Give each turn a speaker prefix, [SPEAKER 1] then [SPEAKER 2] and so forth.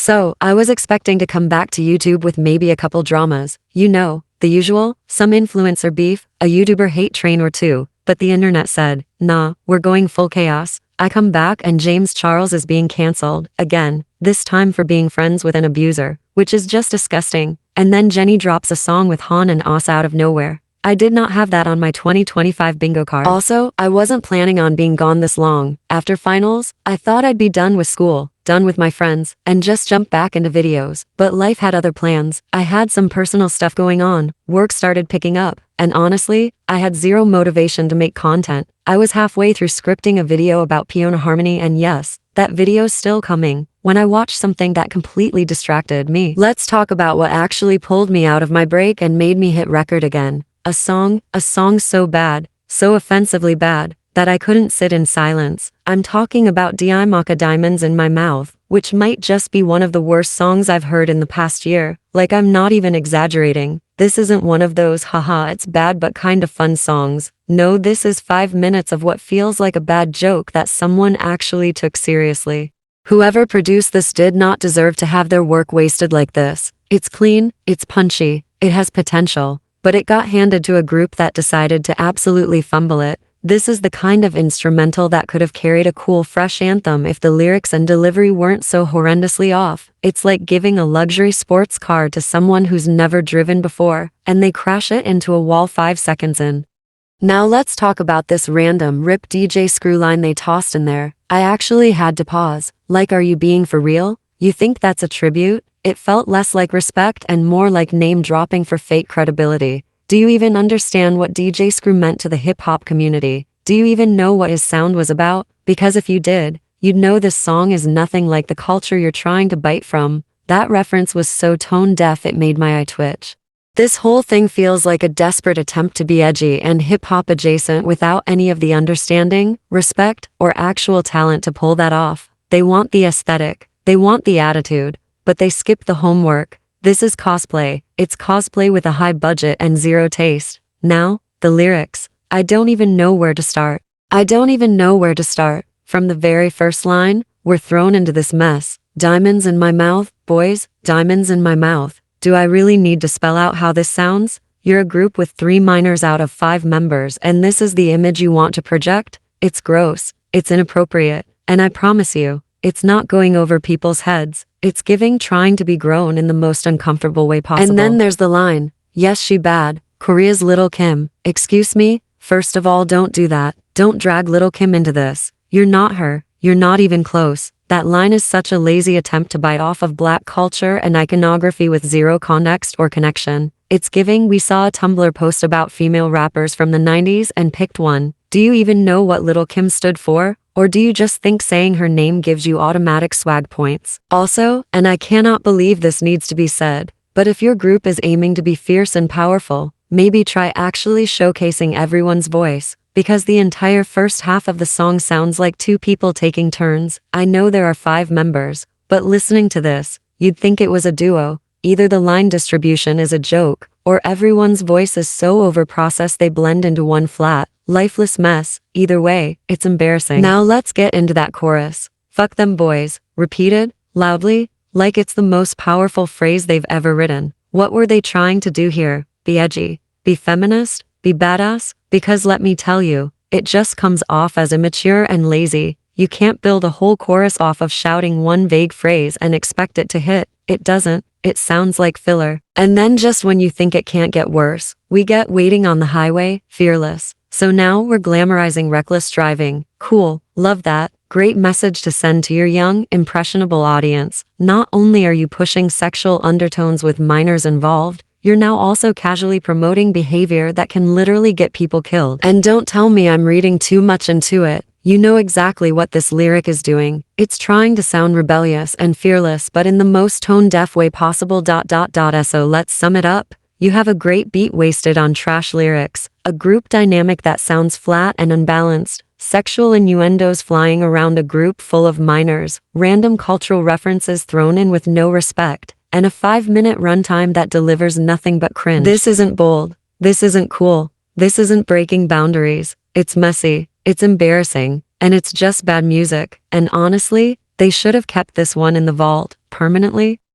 [SPEAKER 1] So, I was expecting to come back to YouTube with maybe a couple dramas. You know, the usual, some influencer beef, a YouTuber hate train or two, but the internet said, nah, we're going full chaos. I come back and James Charles is being cancelled, again, this time for being friends with an abuser, which is just disgusting. And then Jennie drops a song with Han and Aespa out of nowhere. I did not have that on my 2025 bingo card. Also, I wasn't planning on being gone this long. After finals, I thought I'd be done with school, done with my friends, and just jump back into videos. But life had other plans. I had some personal stuff going on, work started picking up, and honestly, I had zero motivation to make content. I was halfway through scripting a video about Peona Harmony and yes, that video's still coming, when I watched something that completely distracted me. Let's talk about what actually pulled me out of my break and made me hit record again. A song so bad, so offensively bad, that I couldn't sit in silence. I'm talking about D.I.M.A Diamonds in My Mouth, which might just be one of the worst songs I've heard in the past year. Like, I'm not even exaggerating. This isn't one of those haha it's bad but kinda fun songs. No, this is 5 minutes of what feels like a bad joke that someone actually took seriously. Whoever produced this did not deserve to have their work wasted like this. It's clean, it's punchy, it has potential. But it got handed to a group that decided to absolutely fumble it. This is the kind of instrumental that could have carried a cool fresh anthem if the lyrics and delivery weren't so horrendously off. It's like giving a luxury sports car to someone who's never driven before, and they crash it into a wall 5 seconds in. Now let's talk about this random rip DJ screw line they tossed in there. I actually had to pause. Like, are you being for real? You think that's a tribute? It felt less like respect and more like name-dropping for fake credibility. Do you even understand what DJ Screw meant to the hip-hop community? Do you even know what his sound was about? Because if you did, you'd know this song is nothing like the culture you're trying to bite from. That reference was so tone-deaf it made my eye twitch. This whole thing feels like a desperate attempt to be edgy and hip-hop adjacent without any of the understanding, respect, or actual talent to pull that off. They want the aesthetic, they want the attitude, but they skip the homework. This is cosplay. It's cosplay with a high budget and zero taste. Now, the lyrics. I don't even know where to start. From the very first line, we're thrown into this mess. Diamonds in my mouth, boys, diamonds in my mouth. Do I really need to spell out how this sounds? You're a group with 3 minors out of 5 members and this is the image you want to project? It's gross. It's inappropriate. And I promise you, it's not going over people's heads. It's giving trying to be grown in the most uncomfortable way possible. And then there's the line, yes she bad, Korea's Little Kim. Excuse me? First of all, don't do that. Don't drag Little Kim into this. You're not her. You're not even close. That line is such a lazy attempt to bite off of black culture and iconography with zero context or connection. It's giving we saw a Tumblr post about female rappers from the 90s and picked one. Do you even know what Little Kim stood for? Or do you just think saying her name gives you automatic swag points? Also, and I cannot believe this needs to be said, but if your group is aiming to be fierce and powerful, maybe try actually showcasing everyone's voice, because the entire first half of the song sounds like 2 people taking turns. I know there are 5 members, but listening to this, you'd think it was a duo. Either the line distribution is a joke, or everyone's voice is so overprocessed they blend into one flat, lifeless mess. Either way, it's embarrassing. Now let's get into that chorus. Fuck them boys, repeated, loudly, like it's the most powerful phrase they've ever written. What were they trying to do here? Be edgy? Be feminist? Be badass? Because let me tell you, it just comes off as immature and lazy. You can't build a whole chorus off of shouting one vague phrase and expect it to hit. It doesn't. It sounds like filler. And then just when you think it can't get worse, we get Waiting on the Highway, Fearless. So now we're glamorizing reckless driving. Cool, love that. Great message to send to your young, impressionable audience. Not only are you pushing sexual undertones with minors involved, you're now also casually promoting behavior that can literally get people killed. And don't tell me I'm reading too much into it. You know exactly what this lyric is doing. It's trying to sound rebellious and fearless but in the most tone-deaf way possible. So let's sum it up. You have a great beat wasted on trash lyrics, a group dynamic that sounds flat and unbalanced, sexual innuendos flying around a group full of minors, random cultural references thrown in with no respect, and a 5-minute runtime that delivers nothing but cringe. This isn't bold. This isn't cool. This isn't breaking boundaries. It's messy. It's embarrassing. And it's just bad music. And honestly, They should have kept this one in the vault, permanently.